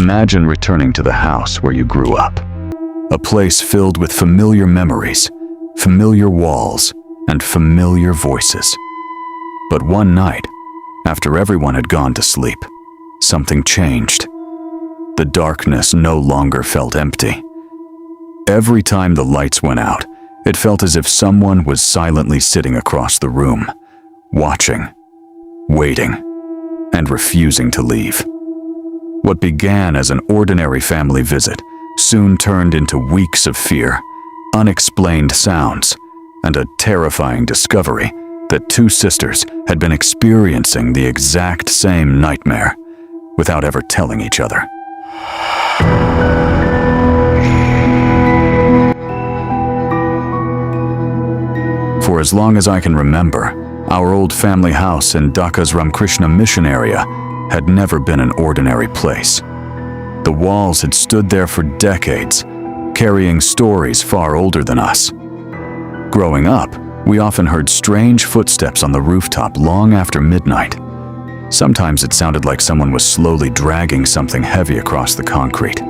Imagine returning to the house where you grew up. A place filled with familiar memories, familiar walls, and familiar voices. But one night, after everyone had gone to sleep, something changed. The darkness no longer felt empty. Every time the lights went out, it felt as if someone was silently sitting across the room, watching, waiting, and refusing to leave. What began as an ordinary family visit soon turned into weeks of fear, unexplained sounds, and a terrifying discovery that two sisters had been experiencing the exact same nightmare without ever telling each other. For as long as I can remember, our old family house in Dhaka's Ramakrishna mission area had never been an ordinary place. The walls had stood there for decades, carrying stories far older than us. Growing up, we often heard strange footsteps on the rooftop long after midnight. Sometimes it sounded like someone was slowly dragging something heavy across the concrete.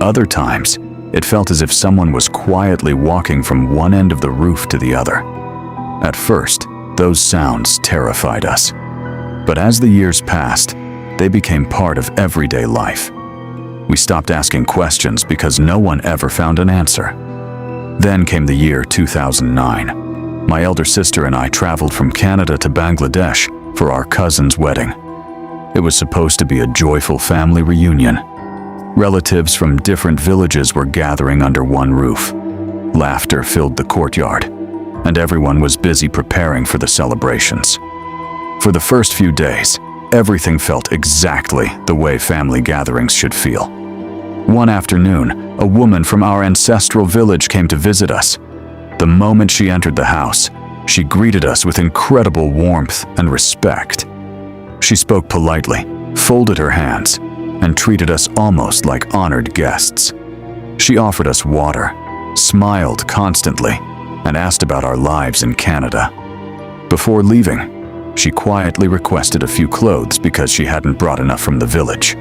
Other times, it felt as if someone was quietly walking from one end of the roof to the other. At first, those sounds terrified us. But as the years passed, they became part of everyday life. We stopped asking questions because no one ever found an answer. Then came the year 2009. My elder sister and I traveled from Canada to Bangladesh for our cousin's wedding. It was supposed to be a joyful family reunion. Relatives from different villages were gathering under one roof. Laughter filled the courtyard, and everyone was busy preparing for the celebrations. For the first few days, everything felt exactly the way family gatherings should feel. One afternoon, a woman from our ancestral village came to visit us. The moment she entered the house, she greeted us with incredible warmth and respect. She spoke politely, folded her hands, and treated us almost like honored guests. She offered us water, smiled constantly, and asked about our lives in Canada. Before leaving, she quietly requested a few clothes because she hadn't brought enough from the village.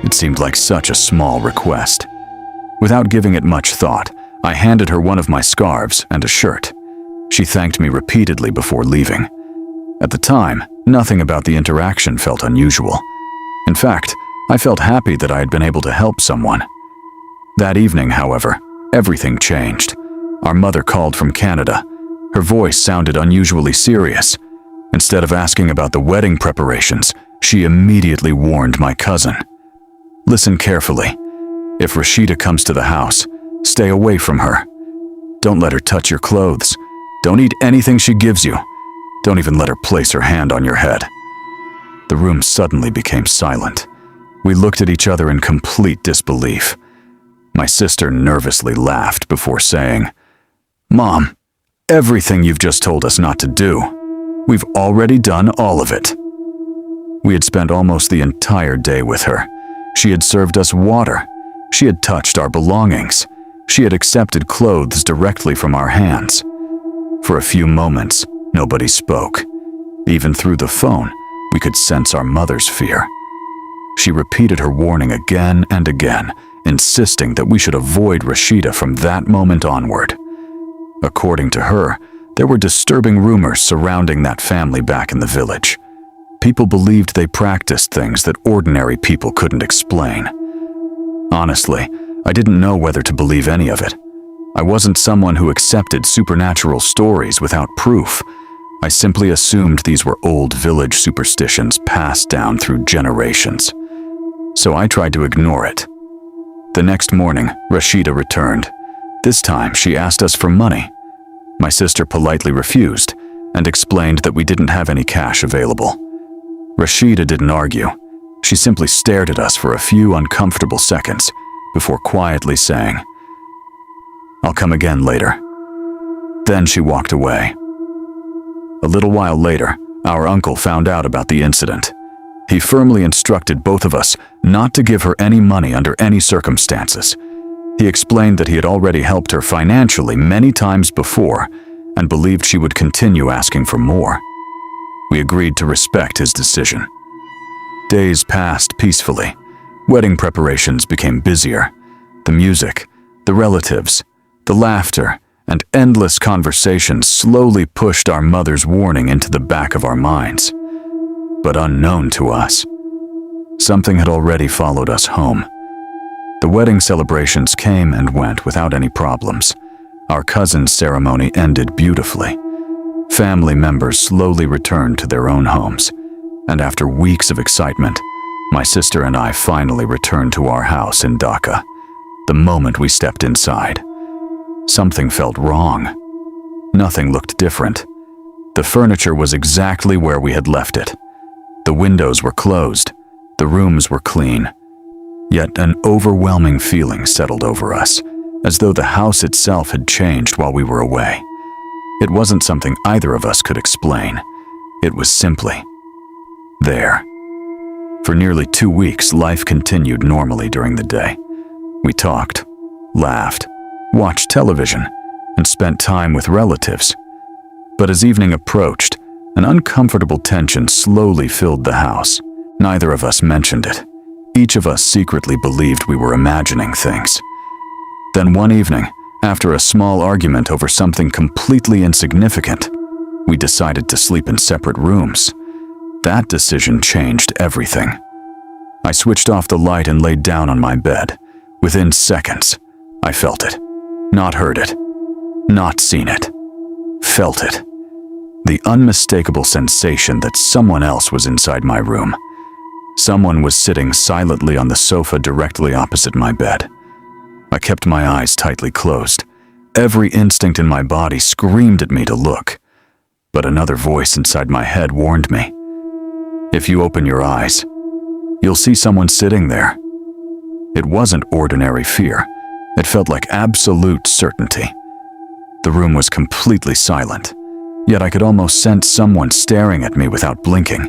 It seemed like such a small request. Without giving it much thought, I handed her one of my scarves and a shirt. She thanked me repeatedly before leaving. At the time, nothing about the interaction felt unusual. In fact, I felt happy that I had been able to help someone. That evening, however, everything changed. Our mother called from Canada. Her voice sounded unusually serious. Instead of asking about the wedding preparations, she immediately warned my cousin. Listen carefully. If Rashida comes to the house, stay away from her. Don't let her touch your clothes. Don't eat anything she gives you. Don't even let her place her hand on your head. The room suddenly became silent. We looked at each other in complete disbelief. My sister nervously laughed before saying, "Mom, everything you've just told us not to do, we've already done all of it." We had spent almost the entire day with her. She had served us water. She had touched our belongings. She had accepted clothes directly from our hands. For a few moments, nobody spoke. Even through the phone, we could sense our mother's fear. She repeated her warning again and again, insisting that we should avoid Rashida from that moment onward. According to her, there were disturbing rumors surrounding that family back in the village. People believed they practiced things that ordinary people couldn't explain. Honestly, I didn't know whether to believe any of it. I wasn't someone who accepted supernatural stories without proof. I simply assumed these were old village superstitions passed down through generations. So I tried to ignore it. The next morning, Rashida returned. This time, she asked us for money. My sister politely refused and explained that we didn't have any cash available. Rashida didn't argue. She simply stared at us for a few uncomfortable seconds before quietly saying, "I'll come again later." Then she walked away. A little while later, our uncle found out about the incident. He firmly instructed both of us not to give her any money under any circumstances. He explained that he had already helped her financially many times before and believed she would continue asking for more. We agreed to respect his decision. Days passed peacefully. Wedding preparations became busier. The music, the relatives, the laughter, and endless conversations slowly pushed our mother's warning into the back of our minds. But unknown to us, something had already followed us home. The wedding celebrations came and went without any problems. Our cousin's ceremony ended beautifully. Family members slowly returned to their own homes, and after weeks of excitement, my sister and I finally returned to our house in Dhaka. The moment we stepped inside, something felt wrong. Nothing looked different. The furniture was exactly where we had left it. The windows were closed. The rooms were clean. Yet an overwhelming feeling settled over us, as though the house itself had changed while we were away. It wasn't something either of us could explain. It was simply there. For nearly 2 weeks, life continued normally during the day. We talked, laughed, watched television, and spent time with relatives. But as evening approached, an uncomfortable tension slowly filled the house. Neither of us mentioned it. Each of us secretly believed we were imagining things. Then one evening, after a small argument over something completely insignificant, we decided to sleep in separate rooms. That decision changed everything. I switched off the light and laid down on my bed. Within seconds, I felt it. Not heard it. Not seen it. Felt it. The unmistakable sensation that someone else was inside my room. Someone was sitting silently on the sofa directly opposite my bed. I kept my eyes tightly closed. Every instinct in my body screamed at me to look. But another voice inside my head warned me. If you open your eyes, you'll see someone sitting there. It wasn't ordinary fear. It felt like absolute certainty. The room was completely silent, yet I could almost sense someone staring at me without blinking.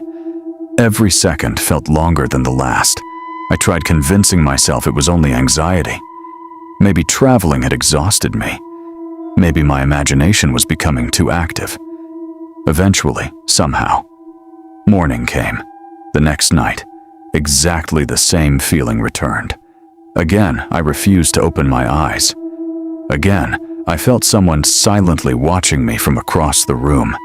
Every second felt longer than the last. I tried convincing myself it was only anxiety. Maybe traveling had exhausted me. Maybe my imagination was becoming too active. Eventually, somehow, morning came. The next night, exactly the same feeling returned. Again, I refused to open my eyes. Again, I felt someone silently watching me from across the room.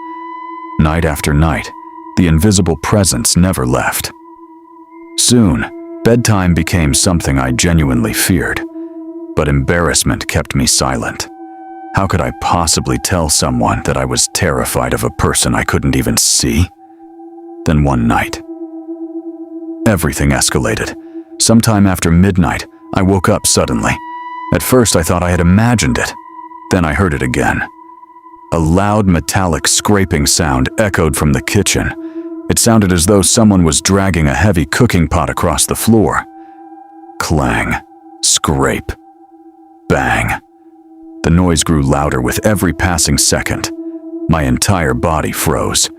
Night after night, the invisible presence never left. Soon, bedtime became something I genuinely feared, but embarrassment kept me silent. How could I possibly tell someone that I was terrified of a person I couldn't even see? Then one night, everything escalated. Sometime after midnight, I woke up suddenly. At first, I thought I had imagined it. Then I heard it again. A loud metallic scraping sound echoed from the kitchen. It sounded as though someone was dragging a heavy cooking pot across the floor. Clang, scrape, bang. The noise grew louder with every passing second. My entire body froze.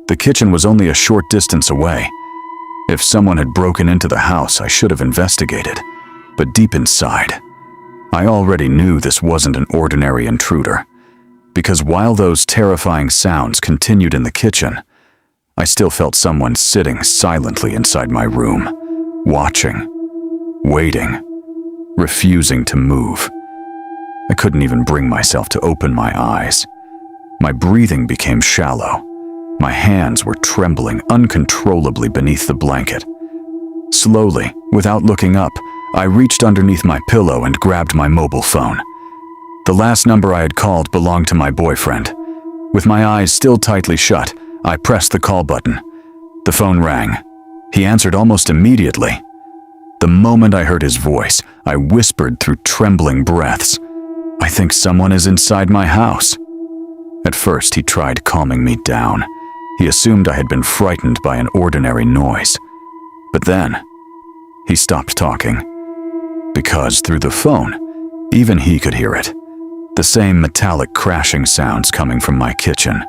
The kitchen was only a short distance away. If someone had broken into the house, I should have investigated. But deep inside, I already knew this wasn't an ordinary intruder. Because while those terrifying sounds continued in the kitchen, I still felt someone sitting silently inside my room, watching, waiting, refusing to move. I couldn't even bring myself to open my eyes. My breathing became shallow. My hands were trembling uncontrollably beneath the blanket. Slowly, without looking up, I reached underneath my pillow and grabbed my mobile phone. The last number I had called belonged to my boyfriend. With my eyes still tightly shut, I pressed the call button. The phone rang. He answered almost immediately. The moment I heard his voice, I whispered through trembling breaths, "I think someone is inside my house." At first, he tried calming me down. He assumed I had been frightened by an ordinary noise. But then, he stopped talking. Because through the phone, even he could hear it. The same metallic crashing sounds coming from my kitchen.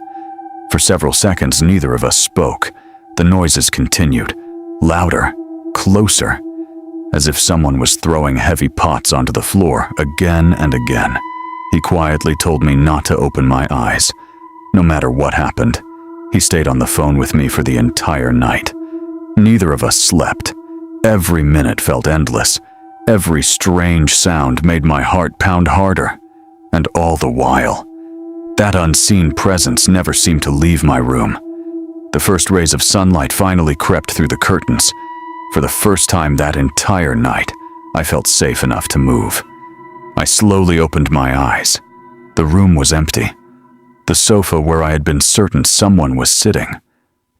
For several seconds, neither of us spoke. The noises continued, louder, closer, as if someone was throwing heavy pots onto the floor again and again. He quietly told me not to open my eyes. No matter what happened, he stayed on the phone with me for the entire night. Neither of us slept. Every minute felt endless. Every strange sound made my heart pound harder. And all the while, that unseen presence never seemed to leave my room. The first rays of sunlight finally crept through the curtains. For the first time that entire night, I felt safe enough to move. I slowly opened my eyes. The room was empty. The sofa where I had been certain someone was sitting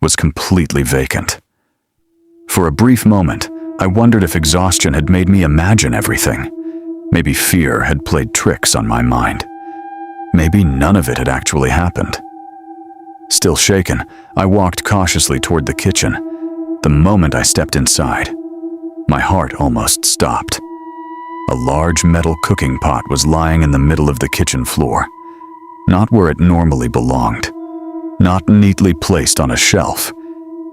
was completely vacant. For a brief moment, I wondered if exhaustion had made me imagine everything. Maybe fear had played tricks on my mind. Maybe none of it had actually happened. Still shaken, I walked cautiously toward the kitchen. The moment I stepped inside, my heart almost stopped. A large metal cooking pot was lying in the middle of the kitchen floor, not where it normally belonged, not neatly placed on a shelf.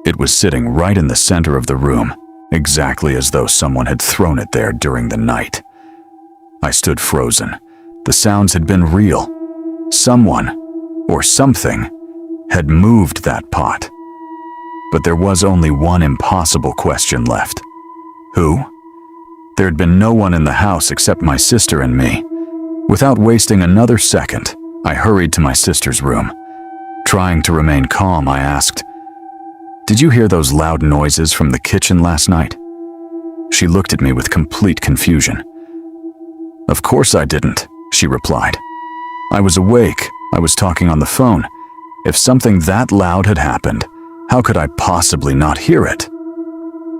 It was sitting right in the center of the room, exactly as though someone had thrown it there during the night. I stood frozen. The sounds had been real. Someone, or something, had moved that pot. But there was only one impossible question left. Who? There had been no one in the house except my sister and me. Without wasting another second, I hurried to my sister's room. Trying to remain calm, I asked, "Did you hear those loud noises from the kitchen last night?" She looked at me with complete confusion. "Of course I didn't," she replied. "I was awake. I was talking on the phone. If something that loud had happened, how could I possibly not hear it?"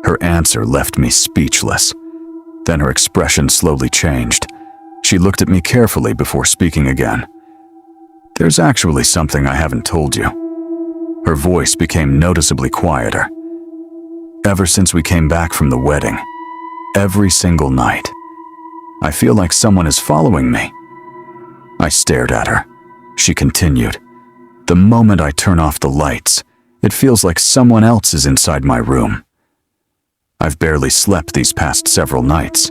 Her answer left me speechless. Then her expression slowly changed. She looked at me carefully before speaking again. "There's actually something I haven't told you." Her voice became noticeably quieter. "Ever since we came back from the wedding, every single night, I feel like someone is following me." I stared at her. She continued, "The moment I turn off the lights, it feels like someone else is inside my room. I've barely slept these past several nights.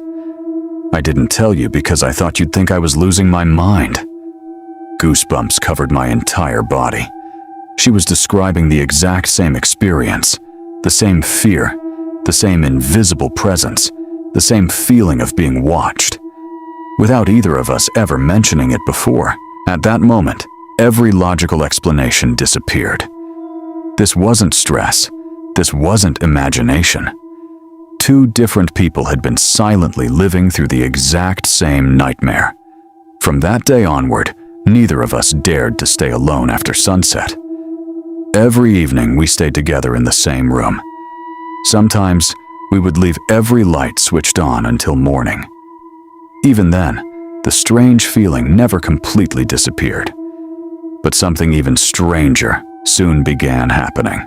I didn't tell you because I thought you'd think I was losing my mind." Goosebumps covered my entire body. She was describing the exact same experience, the same fear, the same invisible presence, the same feeling of being watched, without either of us ever mentioning it before. At that moment, every logical explanation disappeared. This wasn't stress. This wasn't imagination. Two different people had been silently living through the exact same nightmare. From that day onward, neither of us dared to stay alone after sunset. Every evening we stayed together in the same room. Sometimes we would leave every light switched on until morning. Even then, the strange feeling never completely disappeared. But something even stranger soon began happening.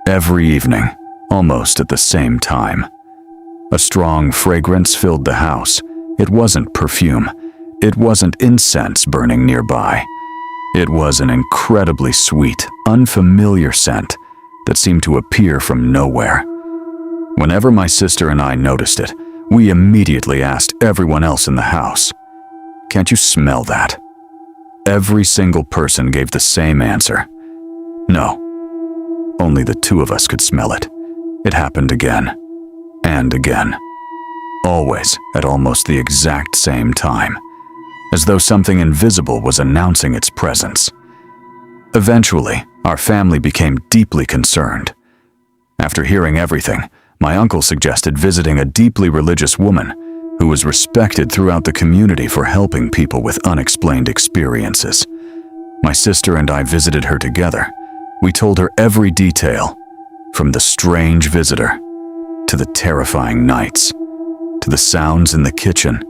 Every evening, almost at the same time, a strong fragrance filled the house. It wasn't perfume. It wasn't incense burning nearby. It was an incredibly sweet, unfamiliar scent that seemed to appear from nowhere. Whenever my sister and I noticed it, we immediately asked everyone else in the house, "Can't you smell that?" Every single person gave the same answer. No. Only the two of us could smell it. It happened again, and again. Always at almost the exact same time, as though something invisible was announcing its presence. Eventually, our family became deeply concerned. After hearing everything, my uncle suggested visiting a deeply religious woman who was respected throughout the community for helping people with unexplained experiences. My sister and I visited her together. We told her every detail, from the strange visitor, to the terrifying nights, to the sounds in the kitchen,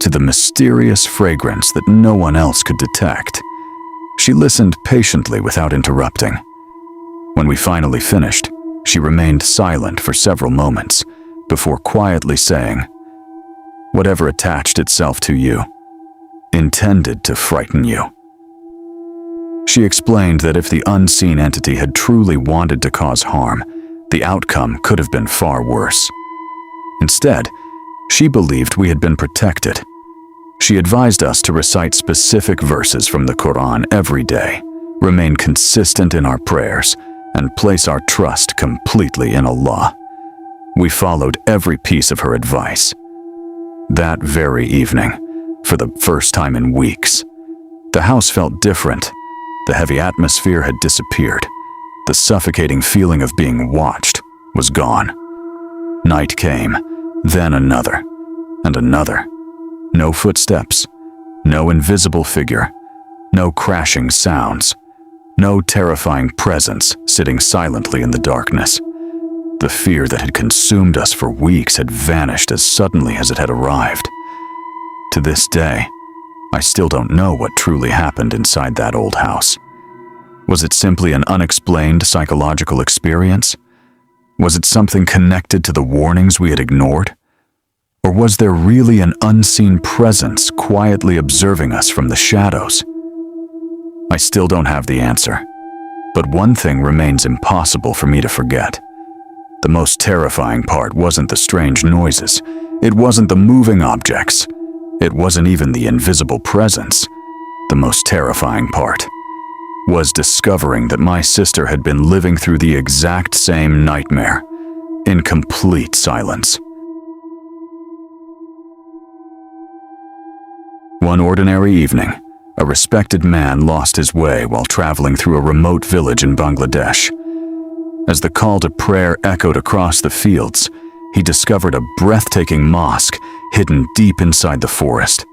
to the mysterious fragrance that no one else could detect. She listened patiently without interrupting. When we finally finished, she remained silent for several moments before quietly saying, "Whatever attached itself to you intended to frighten you." She explained that if the unseen entity had truly wanted to cause harm, the outcome could have been far worse. Instead, she believed we had been protected. She advised us to recite specific verses from the Quran every day, remain consistent in our prayers, and place our trust completely in Allah. We followed every piece of her advice. That very evening, for the first time in weeks, the house felt different. The heavy atmosphere had disappeared. The suffocating feeling of being watched was gone. Night came, then another, and another. No footsteps, no invisible figure, no crashing sounds, no terrifying presence sitting silently in the darkness. The fear that had consumed us for weeks had vanished as suddenly as it had arrived. To this day, I still don't know what truly happened inside that old house. Was it simply an unexplained psychological experience? Was it something connected to the warnings we had ignored? Or was there really an unseen presence quietly observing us from the shadows? I still don't have the answer, but one thing remains impossible for me to forget. The most terrifying part wasn't the strange noises. It wasn't the moving objects. It wasn't even the invisible presence. The most terrifying part was discovering that my sister had been living through the exact same nightmare, in complete silence. One ordinary evening, a respected man lost his way while traveling through a remote village in Bangladesh. As the call to prayer echoed across the fields, he discovered a breathtaking mosque hidden deep inside the forest.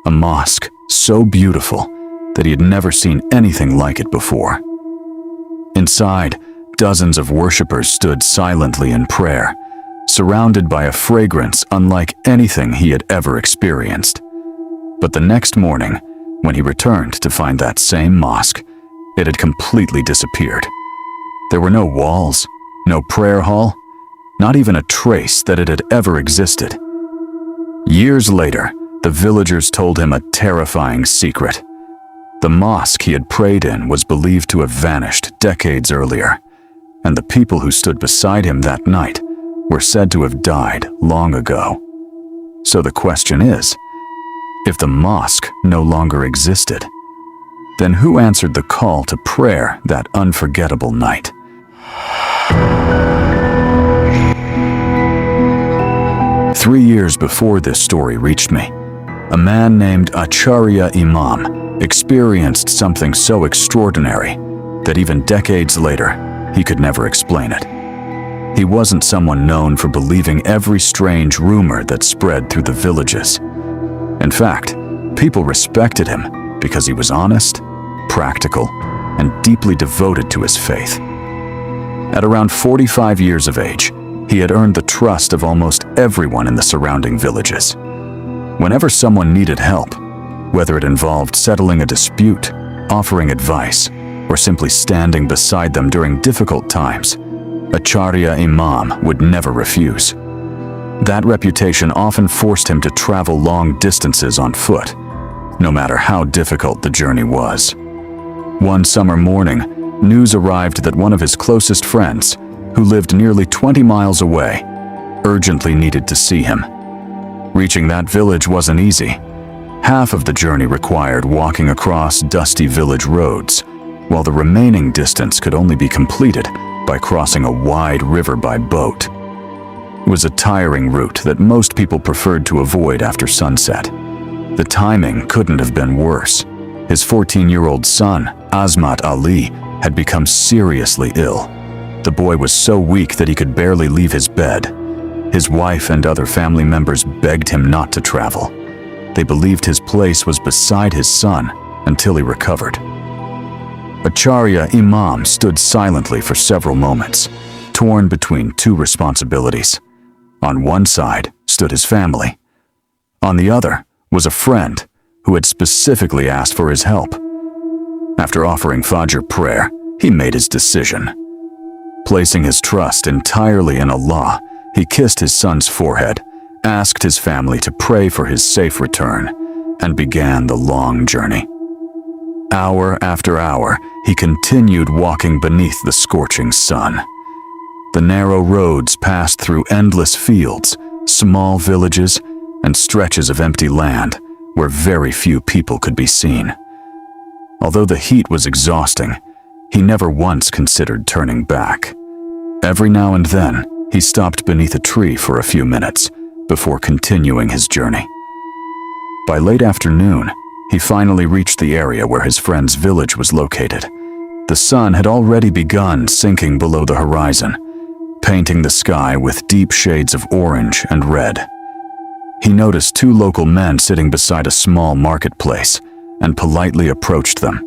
A mosque so beautiful that he had never seen anything like it before. Inside, dozens of worshippers stood silently in prayer, surrounded by a fragrance unlike anything he had ever experienced. But the next morning, when he returned to find that same mosque, it had completely disappeared. There were no walls, no prayer hall, not even a trace that it had ever existed. Years later, the villagers told him a terrifying secret. The mosque he had prayed in was believed to have vanished decades earlier, and the people who stood beside him that night were said to have died long ago. So the question is, if the mosque no longer existed, then who answered the call to prayer that unforgettable night? 3 years before this story reached me, a man named Acharya Imam experienced something so extraordinary that even decades later, he could never explain it. He wasn't someone known for believing every strange rumor that spread through the villages. In fact, people respected him because he was honest, practical, and deeply devoted to his faith. At around 45 years of age, he had earned the trust of almost everyone in the surrounding villages. Whenever someone needed help, whether it involved settling a dispute, offering advice, or simply standing beside them during difficult times, Acharya Imam would never refuse. That reputation often forced him to travel long distances on foot, no matter how difficult the journey was. One summer morning, news arrived that one of his closest friends, who lived nearly 20 miles away, urgently needed to see him. Reaching that village wasn't easy. Half of the journey required walking across dusty village roads, while the remaining distance could only be completed by crossing a wide river by boat. It was a tiring route that most people preferred to avoid after sunset. The timing couldn't have been worse. His 14-year-old son, Azmat Ali, had become seriously ill. The boy was so weak that he could barely leave his bed. His wife and other family members begged him not to travel. They believed his place was beside his son until he recovered. Acharya Imam stood silently for several moments, torn between two responsibilities. On one side stood his family. On the other was a friend who had specifically asked for his help. After offering Fajr prayer, he made his decision. Placing his trust entirely in Allah, he kissed his son's forehead, asked his family to pray for his safe return, and began the long journey. Hour after hour, he continued walking beneath the scorching sun. The narrow roads passed through endless fields, small villages, and stretches of empty land where very few people could be seen. Although the heat was exhausting, he never once considered turning back. Every now and then, he stopped beneath a tree for a few minutes before continuing his journey. By late afternoon, he finally reached the area where his friend's village was located. The sun had already begun sinking below the horizon, painting the sky with deep shades of orange and red. He noticed two local men sitting beside a small marketplace and politely approached them.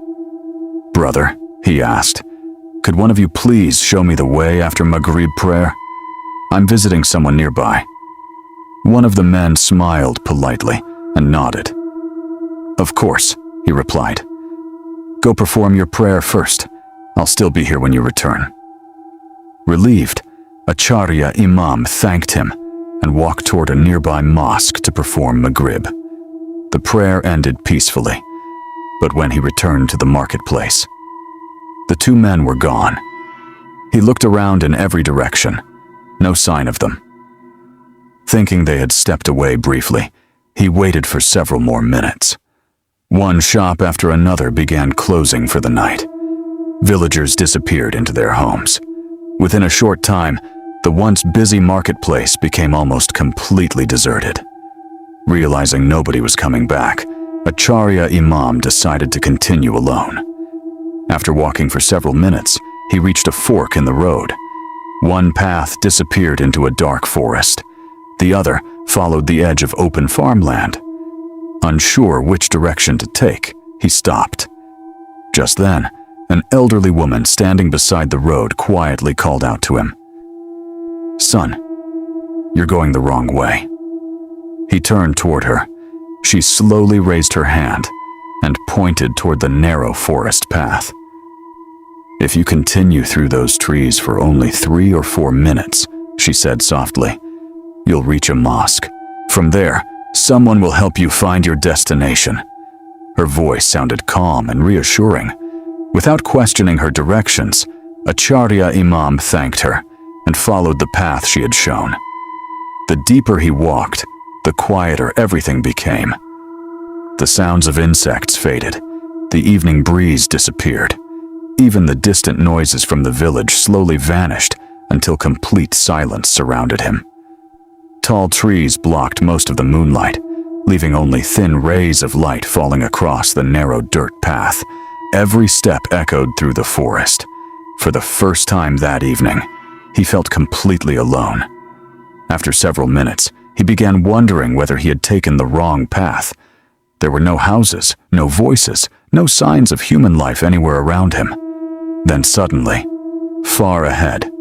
"Brother," he asked, "could one of you please show me the way after Maghrib prayer? I'm visiting someone nearby." One of the men smiled politely and nodded. "Of course," he replied. "Go perform your prayer first. I'll still be here when you return." Relieved, Acharya Imam thanked him and walked toward a nearby mosque to perform Maghrib. The prayer ended peacefully, but when he returned to the marketplace, the two men were gone. He looked around in every direction, no sign of them. Thinking they had stepped away briefly, he waited for several more minutes. One shop after another began closing for the night. Villagers disappeared into their homes. Within a short time, the once busy marketplace became almost completely deserted. Realizing nobody was coming back, Acharya Imam decided to continue alone. After walking for several minutes, he reached a fork in the road. One path disappeared into a dark forest. The other followed the edge of open farmland. Unsure which direction to take, he stopped. Just then, an elderly woman standing beside the road quietly called out to him, "Son, you're going the wrong way." He turned toward her. She slowly raised her hand and pointed toward the narrow forest path. "If you continue through those trees for only 3 or 4 minutes," she said softly, "you'll reach a mosque. From there, someone will help you find your destination." Her voice sounded calm and reassuring. Without questioning her directions, Acharya Imam thanked her and followed the path she had shown. The deeper he walked, the quieter everything became. The sounds of insects faded. The evening breeze disappeared. Even the distant noises from the village slowly vanished until complete silence surrounded him. Tall trees blocked most of the moonlight, leaving only thin rays of light falling across the narrow dirt path. Every step echoed through the forest. For the first time that evening, he felt completely alone. After several minutes, he began wondering whether he had taken the wrong path. There were no houses, no voices, no signs of human life anywhere around him. Then suddenly, far ahead,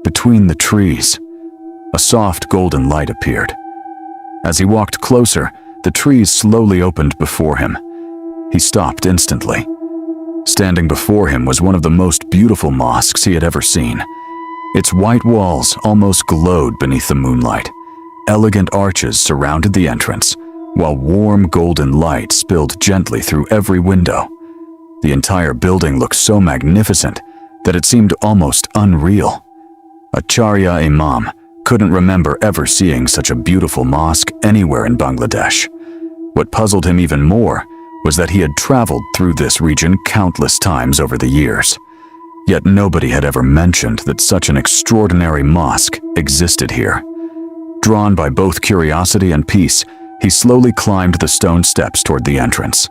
between the trees, a soft golden light appeared. As he walked closer, the trees slowly opened before him. He stopped instantly. Standing before him was one of the most beautiful mosques he had ever seen. Its white walls almost glowed beneath the moonlight. Elegant arches surrounded the entrance, while warm golden light spilled gently through every window. The entire building looked so magnificent that it seemed almost unreal. Acharya Imam couldn't remember ever seeing such a beautiful mosque anywhere in Bangladesh. What puzzled him even more was that he had traveled through this region countless times over the years. Yet nobody had ever mentioned that such an extraordinary mosque existed here. Drawn by both curiosity and peace, he slowly climbed the stone steps toward the entrance,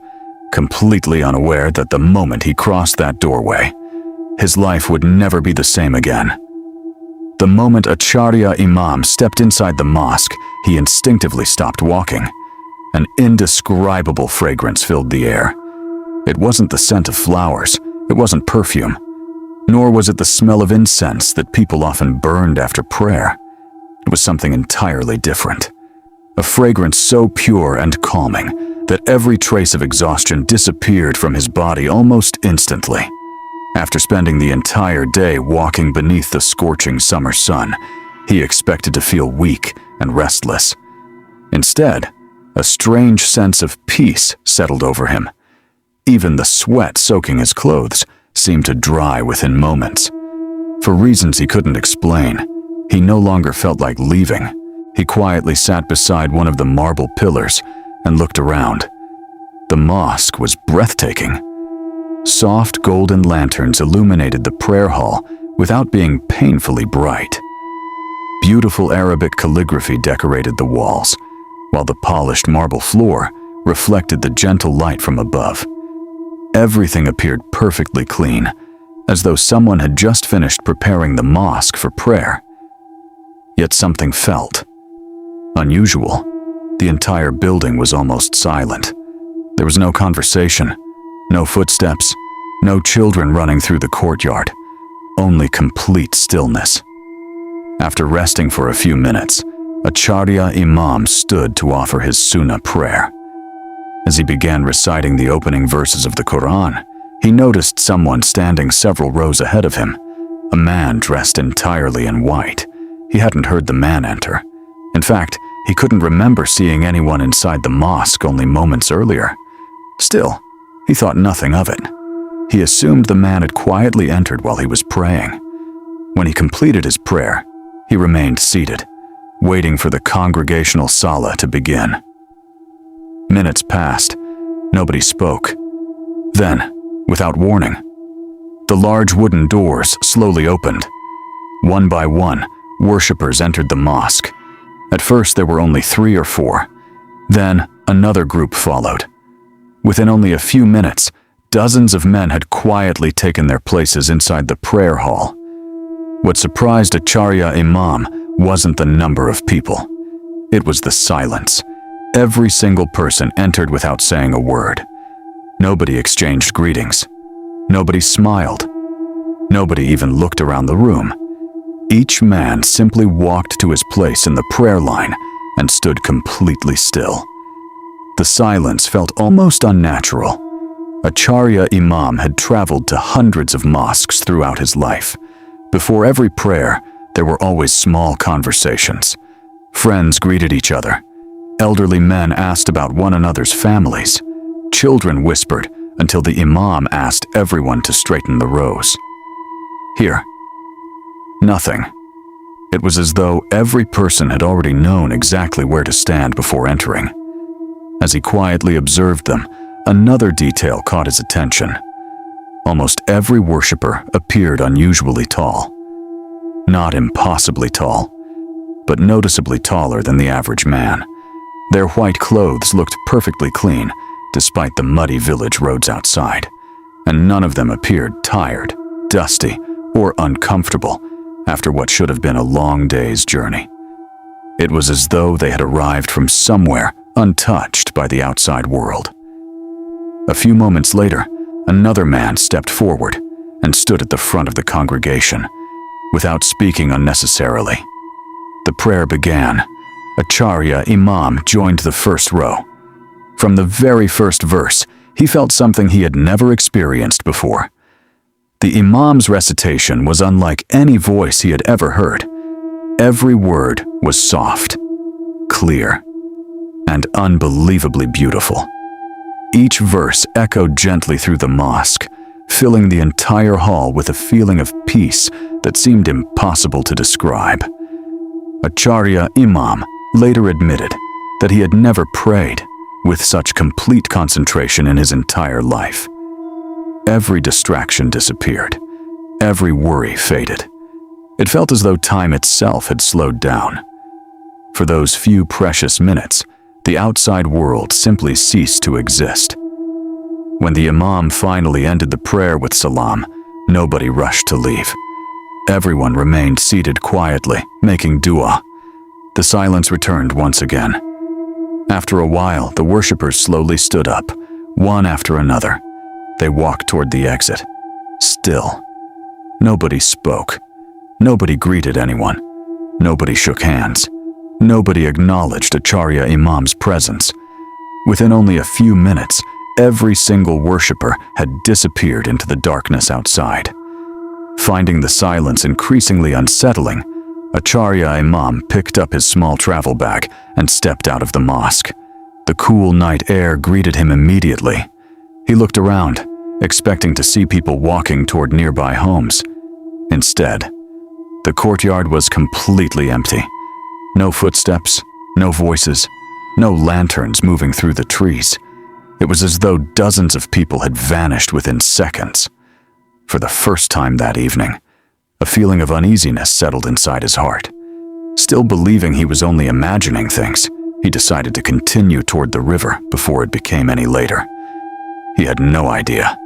completely unaware that the moment he crossed that doorway, his life would never be the same again. The moment Acharya Imam stepped inside the mosque, he instinctively stopped walking. An indescribable fragrance filled the air. It wasn't the scent of flowers, it wasn't perfume, nor was it the smell of incense that people often burned after prayer. It was something entirely different. A fragrance so pure and calming that every trace of exhaustion disappeared from his body almost instantly. After spending the entire day walking beneath the scorching summer sun, he expected to feel weak and restless. Instead, a strange sense of peace settled over him. Even the sweat soaking his clothes seemed to dry within moments. For reasons he couldn't explain, he no longer felt like leaving. He quietly sat beside one of the marble pillars and looked around. The mosque was breathtaking. Soft golden lanterns illuminated the prayer hall without being painfully bright. Beautiful Arabic calligraphy decorated the walls, while the polished marble floor reflected the gentle light from above. Everything appeared perfectly clean, as though someone had just finished preparing the mosque for prayer. Yet something felt unusual. The entire building was almost silent. There was no conversation, no footsteps, no children running through the courtyard, only complete stillness. After resting for a few minutes, a Sharia imam stood to offer his sunnah prayer. As he began reciting the opening verses of the Quran, he noticed someone standing several rows ahead of him, a man dressed entirely in white. He hadn't heard the man enter. In fact, he couldn't remember seeing anyone inside the mosque only moments earlier. Still, he thought nothing of it. He assumed the man had quietly entered while he was praying. When he completed his prayer, he remained seated, waiting for the congregational salah to begin. Minutes passed. Nobody spoke. Then, without warning, the large wooden doors slowly opened. One by one, worshippers entered the mosque. At first, there were only 3 or 4. Then, another group followed. Within only a few minutes, dozens of men had quietly taken their places inside the prayer hall. What surprised a Sharia imam wasn't the number of people. It was the silence. Every single person entered without saying a word. Nobody exchanged greetings. Nobody smiled. Nobody even looked around the room. Each man simply walked to his place in the prayer line and stood completely still. The silence felt almost unnatural. A Sharia imam had traveled to hundreds of mosques throughout his life. Before every prayer, there were always small conversations. Friends greeted each other. Elderly men asked about one another's families. Children whispered until the imam asked everyone to straighten the rows. Here, nothing. It was as though every person had already known exactly where to stand before entering. As he quietly observed them, another detail caught his attention. Almost every worshipper appeared unusually tall. Not impossibly tall, but noticeably taller than the average man. Their white clothes looked perfectly clean, despite the muddy village roads outside, and none of them appeared tired, dusty, or uncomfortable after what should have been a long day's journey. It was as though they had arrived from somewhere untouched by the outside world. A few moments later, another man stepped forward and stood at the front of the congregation, without speaking unnecessarily. The prayer began. A Sharia imam joined the first row. From the very first verse, he felt something he had never experienced before. The imam's recitation was unlike any voice he had ever heard. Every word was soft, clear, and unbelievably beautiful. Each verse echoed gently through the mosque, filling the entire hall with a feeling of peace that seemed impossible to describe. A Sharia imam later admitted that he had never prayed with such complete concentration in his entire life. Every distraction disappeared. Every worry faded. It felt as though time itself had slowed down. For those few precious minutes, the outside world simply ceased to exist. When the imam finally ended the prayer with salam, nobody rushed to leave. Everyone remained seated quietly, making dua. The silence returned once again. After a while, the worshippers slowly stood up, one after another. They walked toward the exit. Still, nobody spoke. Nobody greeted anyone. Nobody shook hands. Nobody acknowledged a Sharia imam's presence. Within only a few minutes, every single worshipper had disappeared into the darkness outside. Finding the silence increasingly unsettling, a Sharia imam picked up his small travel bag and stepped out of the mosque. The cool night air greeted him immediately. He looked around, expecting to see people walking toward nearby homes. Instead, the courtyard was completely empty. No footsteps, no voices, no lanterns moving through the trees. It was as though dozens of people had vanished within seconds. For the first time that evening, a feeling of uneasiness settled inside his heart. Still believing he was only imagining things, he decided to continue toward the river before it became any later. He had no idea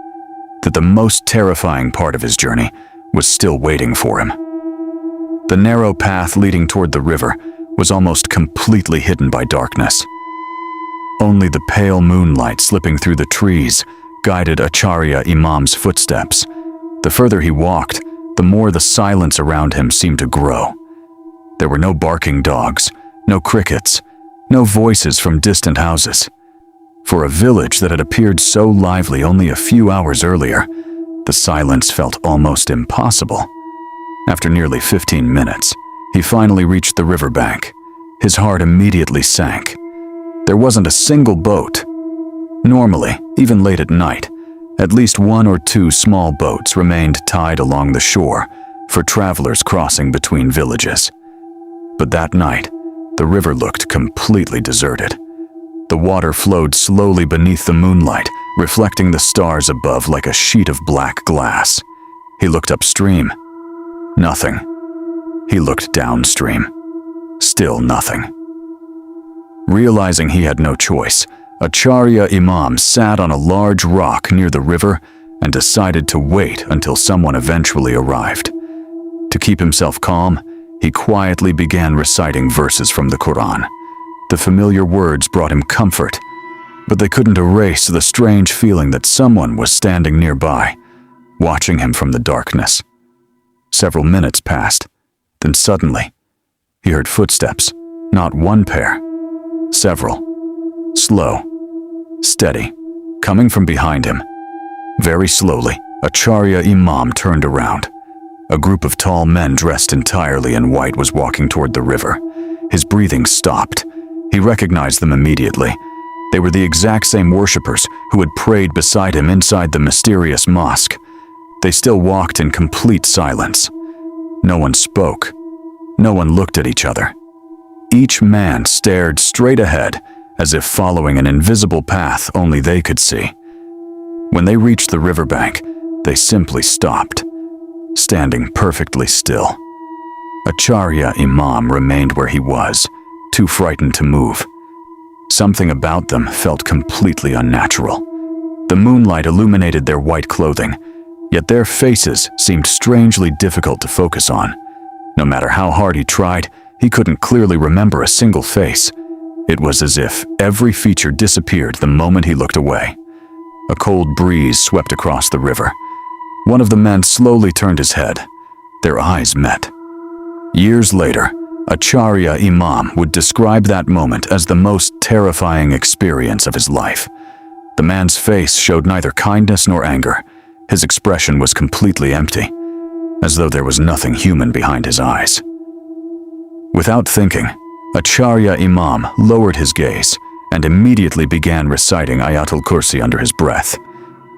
that the most terrifying part of his journey was still waiting for him. The narrow path leading toward the river was almost completely hidden by darkness. Only the pale moonlight slipping through the trees guided Acharya Imam's footsteps. The further he walked, the more the silence around him seemed to grow. There were no barking dogs, no crickets, no voices from distant houses. For a village that had appeared so lively only a few hours earlier, the silence felt almost impossible. After nearly 15 minutes, he finally reached the riverbank. His heart immediately sank. There wasn't a single boat. Normally, even late at night, at least one or two small boats remained tied along the shore for travelers crossing between villages. But that night, the river looked completely deserted. The water flowed slowly beneath the moonlight, reflecting the stars above like a sheet of black glass. He looked upstream. Nothing. He looked downstream. Still nothing. Realizing he had no choice, Acharya Imam sat on a large rock near the river and decided to wait until someone eventually arrived. To keep himself calm, he quietly began reciting verses from the Quran. The familiar words brought him comfort, but they couldn't erase the strange feeling that someone was standing nearby, watching him from the darkness. Several minutes passed, then suddenly, he heard footsteps, not one pair, several, slow, steady, coming from behind him. Very slowly, Acharya Imam turned around. A group of tall men dressed entirely in white was walking toward the river. His breathing stopped. He recognized them immediately. They were the exact same worshippers who had prayed beside him inside the mysterious mosque. They still walked in complete silence. No one spoke. No one looked at each other. Each man stared straight ahead, as if following an invisible path only they could see. When they reached the riverbank, they simply stopped, standing perfectly still. Acharya Imam remained where he was, too frightened to move. Something about them felt completely unnatural. The moonlight illuminated their white clothing, yet their faces seemed strangely difficult to focus on. No matter how hard he tried, he couldn't clearly remember a single face. It was as if every feature disappeared the moment he looked away. A cold breeze swept across the river. One of the men slowly turned his head. Their eyes met. Years later, Acharya Imam would describe that moment as the most terrifying experience of his life. The man's face showed neither kindness nor anger. His expression was completely empty, as though there was nothing human behind his eyes. Without thinking, Acharya Imam lowered his gaze and immediately began reciting Ayatul Kursi under his breath.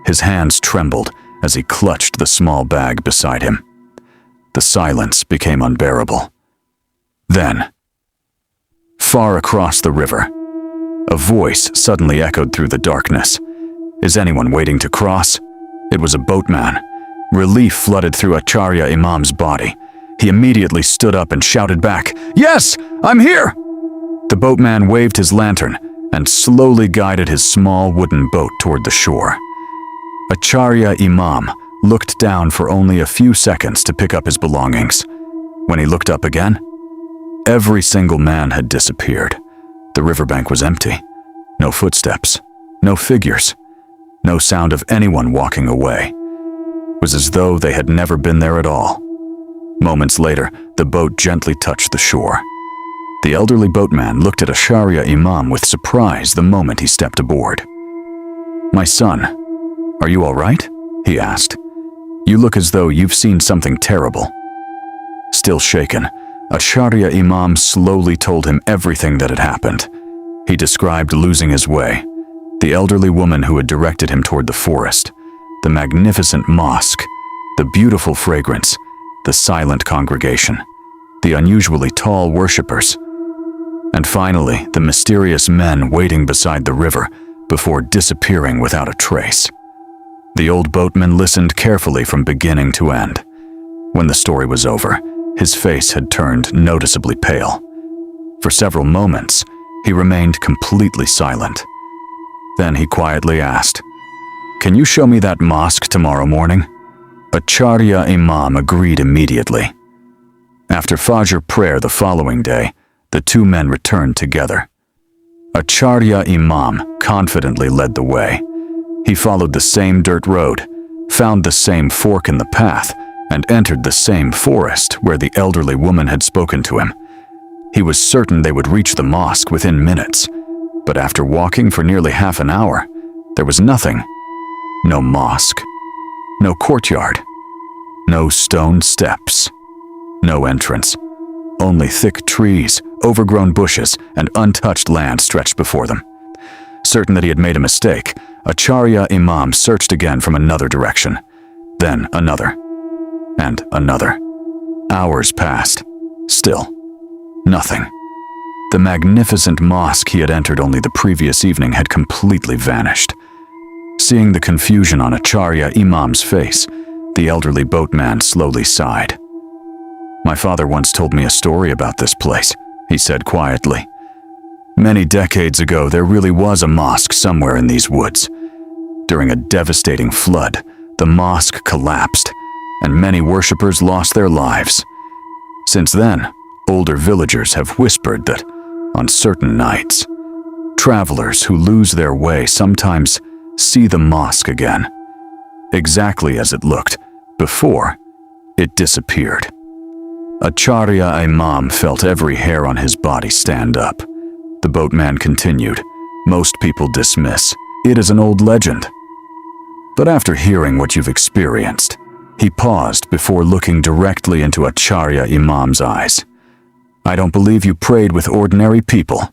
His hands trembled as he clutched the small bag beside him. The silence became unbearable. Then, far across the river, a voice suddenly echoed through the darkness. "Is anyone waiting to cross?" It was a boatman. Relief flooded through Acharya Imam's body. He immediately stood up and shouted back, "Yes, I'm here!" The boatman waved his lantern and slowly guided his small wooden boat toward the shore. Acharya Imam looked down for only a few seconds to pick up his belongings. When he looked up again, every single man had disappeared. The riverbank was empty. No footsteps, no figures, no sound of anyone walking away. It was as though they had never been there at all. Moments later, the boat gently touched the shore. The elderly boatman looked at Acharya Imam with surprise the moment he stepped aboard. "My son, are you all right?" he asked. "You look as though you've seen something terrible." Still shaken, Acharya Imam slowly told him everything that had happened. He described losing his way, the elderly woman who had directed him toward the forest, the magnificent mosque, the beautiful fragrance, the silent congregation, the unusually tall worshippers, and finally the mysterious men waiting beside the river before disappearing without a trace. The old boatman listened carefully from beginning to end. When the story was over, his face had turned noticeably pale. For several moments, he remained completely silent. Then he quietly asked, "Can you show me that mosque tomorrow morning?" Acharya Imam agreed immediately. After Fajr prayer the following day, the two men returned together. Acharya Imam confidently led the way. He followed the same dirt road, found the same fork in the path, and entered the same forest where the elderly woman had spoken to him. He was certain they would reach the mosque within minutes, but after walking for nearly half an hour, there was nothing. No mosque, no courtyard, no stone steps, no entrance. Only thick trees, overgrown bushes, and untouched land stretched before them. Certain that he had made a mistake, Acharya Imam searched again from another direction, then another, and another. Hours passed. Still, nothing. The magnificent mosque he had entered only the previous evening had completely vanished. Seeing the confusion on Acharya Imam's face, the elderly boatman slowly sighed. "My father once told me a story about this place," he said quietly. "Many decades ago, there really was a mosque somewhere in these woods. During a devastating flood, the mosque collapsed, and many worshippers lost their lives. Since then, older villagers have whispered that, on certain nights, travelers who lose their way sometimes see the mosque again, exactly as it looked before it disappeared." Acharya Imam felt every hair on his body stand up. The boatman continued, "Most people dismiss it as an old legend. But after hearing what you've experienced," he paused before looking directly into Acharya Imam's eyes, "I don't believe you prayed with ordinary people."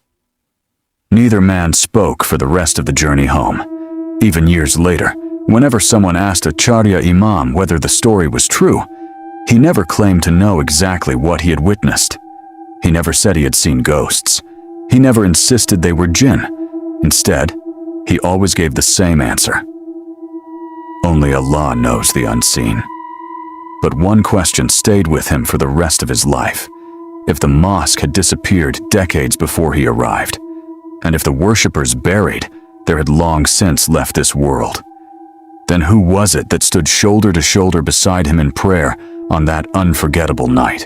Neither man spoke for the rest of the journey home. Even years later, whenever someone asked Acharya Imam whether the story was true, he never claimed to know exactly what he had witnessed. He never said he had seen ghosts. He never insisted they were jinn. Instead, he always gave the same answer. Only Allah knows the unseen. But one question stayed with him for the rest of his life. If the mosque had disappeared decades before he arrived, and if the worshippers buried there had long since left this world, then who was it that stood shoulder to shoulder beside him in prayer on that unforgettable night?